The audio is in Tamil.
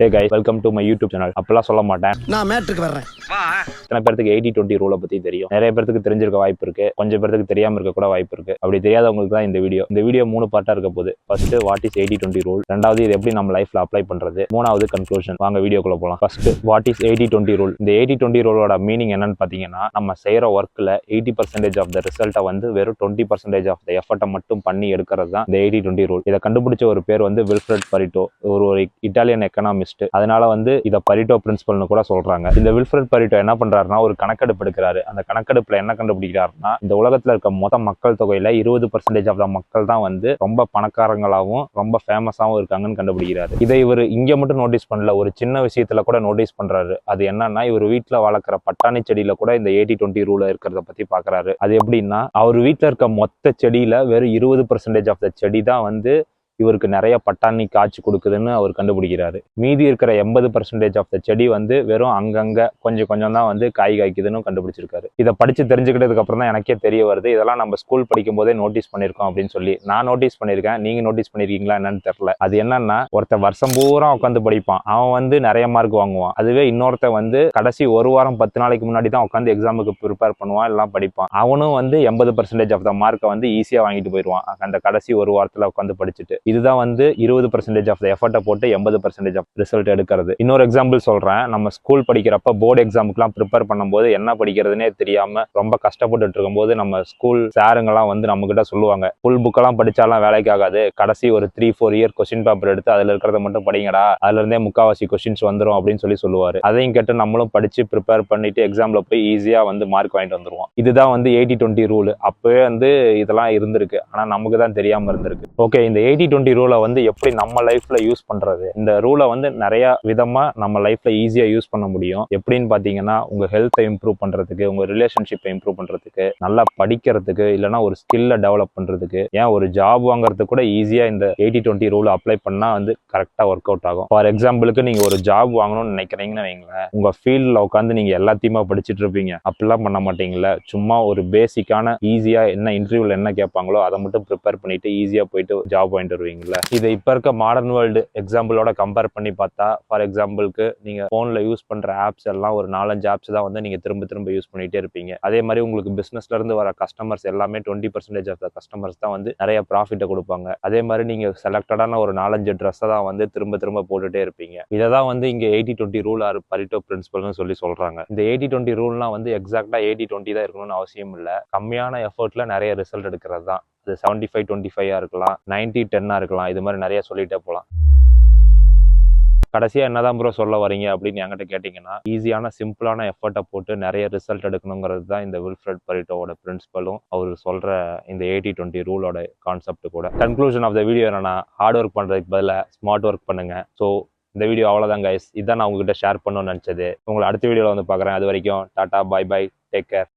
Hey guys, welcome to my YouTube channel. அப்பெல்லாம் சொல்ல மாட்டேன். நான் மேட்ருக்கு வர்றேன். எத்தனை பேருக்கு 80-20 ரூலை பத்தி தெரியும்? நிறைய பேருக்கு தெரிஞ்சிருக்க வாய்ப்பு இருக்கு, கொஞ்சம் பேருக்கு தெரியாம இருக்க கூட வாய்ப்பு இருக்கு. அப்படி தெரியாதவங்களுக்கு தான் இந்த வீடியோ 3 பார்ட்டா இருக்க போகுது. ஃபர்ஸ்ட் வாட் இஸ் 80-20 ரூல், ரெண்டாவது இது எப்படி நம்ம லைஃப்ல அப்ளை பண்றது, மூணாவது கன்க்ளூஷன். வாங்க வீடியோக்குள்ள போலாம். First what is 80-20 rule. இந்த 80-20 ரூலோட மீனிங் என்னன்னு பாத்தீங்கன்னா, நம்ம செய்யற ஒர்க்ல 80% ஆஃப் த ரிசல்ட்டை வந்து வெறும் 20% ஆஃப் த எஃபர்ட்டை மட்டும் பண்ணி எடுக்கிறது தான் இந்த 80-20 ரூல். இதை கண்டுபிடிச்ச ஒரு பேர் வந்து வில்ஃப்ரெட் பரிட்டோ, ஒரு இட்டாலியன் எக்கனாமிஸ்ட். அதனால வந்து இதை பரிட்டோ பிரின்சிபல்னு கூட சொல்றாங்க. இந்த வில்ஃப்ரெட் பரிட்டோ என்ன பண்றாருன்னா, ஒரு கணக்கெடுப்பு எடுக்கிறாரு. அந்த கணக்கெடுப்புல என்ன கண்டுபிடிக்கிறாருன்னா, இந்த உலகத்துல இருக்க மொத்த மக்கள் தொகையில 20% ஆஃப் த மக்கள் தான் வந்து ரொம்ப பணக்காரங்களாகவும் ரொம்ப ஃபேமஸாகவும் இருக்காங்கன்னு கண்டுபிடிக்கிறாரு. இதை இவர் இங்க மட்டும் நோட்டீஸ் பண்ணல, ஒரு சின்ன விஷயத்துல கூட நோட்டீஸ் பண்றாரு. அது என்னன்னா, இவர் வீட்டுல வளர்க்குற பட்டாணி செடியில கூட இந்த 80-20 ரூல இருக்கிறத பத்தி பாக்குறாரு. அது எப்படின்னா, அவர் வீட்டுல இருக்க மொத்த செடியில வெறும் 20% ஆஃப் த செடி தான் வந்து இவருக்கு நிறைய பட்டாணி காய்ச்சி கொடுக்குதுன்னு அவர் கண்டுபிடிக்கிறாரு. மீதி இருக்கிற 80% ஆஃப் த செடி வந்து வெறும் அங்கங்க கொஞ்சம் தான் வந்து காய் காய்க்குதுன்னு கண்டுபிடிச்சிருக்காரு. இதை படிச்சு தெரிஞ்சுக்கிட்டதுக்கு அப்புறம் தான் எனக்கே தெரிய வருது, இதெல்லாம் நம்ம ஸ்கூல் படிக்கும் போதே நோட்டீஸ் பண்ணிருக்கோம் அப்படின்னு சொல்லி. நான் நோட்டீஸ் பண்ணிருக்கேன், நீங்க நோட்டீஸ் பண்ணிருக்கீங்களா என்னன்னு தெரியல. அது என்னன்னா, ஒருத்தன் வருஷம் பூரா உட்காந்து படிப்பான், அவன் வந்து நிறைய மார்க் வாங்குவான். அதுவே இன்னொருத்த வந்து கடைசி ஒரு வாரம் 10 நாளைக்கு முன்னாடி தான் உட்காந்து எக்ஸாமுக்கு ப்ரிப்பேர் பண்ணுவான், எல்லாம் படிப்பான். அவனும் வந்து 80% ஆஃப் த மார்க்கை வந்து ஈஸியா வாங்கிட்டு போயிடுவான் அந்த கடைசி ஒரு வாரத்துல உட்காந்து படிச்சுட்டு. இதுதான் வந்து 20% ஆஃப் த எஃபர்ட்டை போட்டு 80% ஆஃப் ரிசல்ட் எடுக்கிறது. இன்னொரு எக்ஸாம்பிள் சொல்றேன். நம்ம ஸ்கூல் படிக்கிறப்ப போர்டு எக்ஸாமுக்குலாம் ப்ரிப்பேர் பண்ணும்போது என்ன படிக்கிறதுனே தெரியாம ரொம்ப கஷ்டப்பட்டு இருக்கும்போது நம்ம ஸ்கூல் சாருங்கெல்லாம் வந்து நம்ம கிட்ட சொல்லுவாங்க, ஃபுல் புக்கெல்லாம் படிச்சாலாம் வேலைக்கு ஆகாது, கடைசி ஒரு 3-4 இயர் கொஸ்டின் பேப்பர் எடுத்து அதுல இருக்கிறத மட்டும் படிங்கடா, அதுல இருந்தே முக்காவாசி கொஸ்டின்ஸ் வந்துடும் அப்படின்னு சொல்லுவாரு. அதையும் கேட்டு நம்மளும் படிச்சு ப்ரிப்பேர் பண்ணிட்டு எக்ஸாம்ல போய் ஈஸியா வந்து மார்க் வாங்கிட்டு வந்துருவோம். இதுதான் வந்து 80-20 ரூல். அப்பவே வந்து இதெல்லாம் இருந்திருக்கு, ஆனா நமக்கு தான் தெரியாம இருந்திருக்கு. ஓகே, இந்த 80-20 ரூலை வந்து எப்படி நம்ம லைஃப்ல யூஸ் பண்றது? இந்த ரூலை வந்து நிறைய விதமா நம்ம லைஃப்ல ஈஸியா யூஸ் பண்ண முடியும். எப்படின்னு பாத்தீங்கன்னா, உங்க ஹெல்த்தை இம்ப்ரூவ் பண்றதுக்கு, உங்க ரிலேஷன்ஷிப்பை இம்ப்ரூவ் பண்றதுக்கு, நல்லா படிக்கிறதுக்கு, இல்லைன்னா ஒரு ஸ்கில்லை டெவலப் பண்றதுக்கு, ஏன் ஒரு ஜாப் வாங்குறதுக்கு கூட ஈஸியா இந்த 80-20 ரூல் அப்ளை பண்ணா வந்து கரெக்டா ஒர்க் அவுட் ஆகும். ஃபார் எக்ஸாம்பிளுக்கு, நீங்க ஒரு ஜாப் வாங்கணும்னு நினைக்கிறீங்கன்னு வைங்களேன், உங்க ஃபீல்ட்ல உட்காந்து நீங்க எல்லாத்தையுமே படிச்சுட்டு இருப்பீங்க, அப்படிலாம் பண்ண மாட்டீங்கல்ல. சும்மா ஒரு பேசிக்கான ஈஸியா என்ன இன்டர்வியூல என்ன கேட்பாங்களோ அதை மட்டும் ப்ரிப்பேர் பண்ணிட்டு ஈஸியா போயிட்டு ஜாப் வாங்கிட்டு வருவீங்கல்ல. இதை இப்ப இருக்க மாடர்ன் வேர்ல்டு எக்ஸாம்பிளோட கம்பேர் பண்ணி பார்த்தா, ஃபார் எக்ஸாம்பிளுக்கு நீங்க போன்ல யூஸ் பண்ற ஆப்ஸ் எல்லாம் ஒரு 4-5 ஆப்ஸ் தான் வந்து நீங்க திரும்ப யூஸ் பண்ணிட்டே இருப்பீங்க. அதே மாதிரி உங்களுக்கு பிசினஸ்ல இருந்து வர கஸ்டமர்ஸ் எல்லாமே 20% ஆஃப் த கஸ்டமர்ஸ் தான் வந்து நிறைய ப்ராஃபிட்டை கொடுப்பாங்க. அதே மாதிரி நீங்க செலக்டடான ஒரு 4-5 ட்ரெஸ்ஸை தான் வந்து திரும்ப போட்டுட்டே இருப்பீங்க. இதை தான் வந்து இங்க 80-20 ரூல் ஆர் பரிட்டோ பிரின்சிபல்னு சொல்றாங்க. இந்த 80-20 ரூல்னா வந்து எக்ஸாக்டா 80-20 தான் இருக்கணும்னு அவசியம் இல்லை. கம்மியான எஃபர்ட்ல நிறைய ரிசல்ட் எடுக்கிறது தான். அது 75-25 இருக்கலாம், 90-10 இருக்கலாம், இது மாதிரி நிறைய சொல்லிட்டே போகலாம். கடைசியா என்னதான் ப்ரோ சொல்ல வரீங்க அப்படின்னு என்கிட்ட கேட்டீங்கன்னா, ஈஸியான சிம்பிளான எஃபர்ட்டை போட்டு நிறைய ரிசல்ட் எடுக்கணுங்கிறது தான் இந்த வில்ஃப்ரெட் பரிட்டோவோட பிரின்சிபலும் அவர் சொல்ற இந்த 80-20 ரூலோட கான்செப்ட் கூட. கன்க்ளூஷன் ஆஃப் த வீடியோ என்னன்னா, ஹார்ட் ஒர்க் பண்றதுக்கு பதிலாக ஸ்மார்ட் ஒர்க் பண்ணுங்க. ஸோ இந்த வீடியோ அவ்வளோதான் கைஸ். இதான் நான் உங்ககிட்ட ஷேர் பண்ணணும்னு நினச்சது. உங்களை அடுத்த வீடியோவில் வந்து பார்க்குறேன். அது வரைக்கும் tata, bye bye, take care.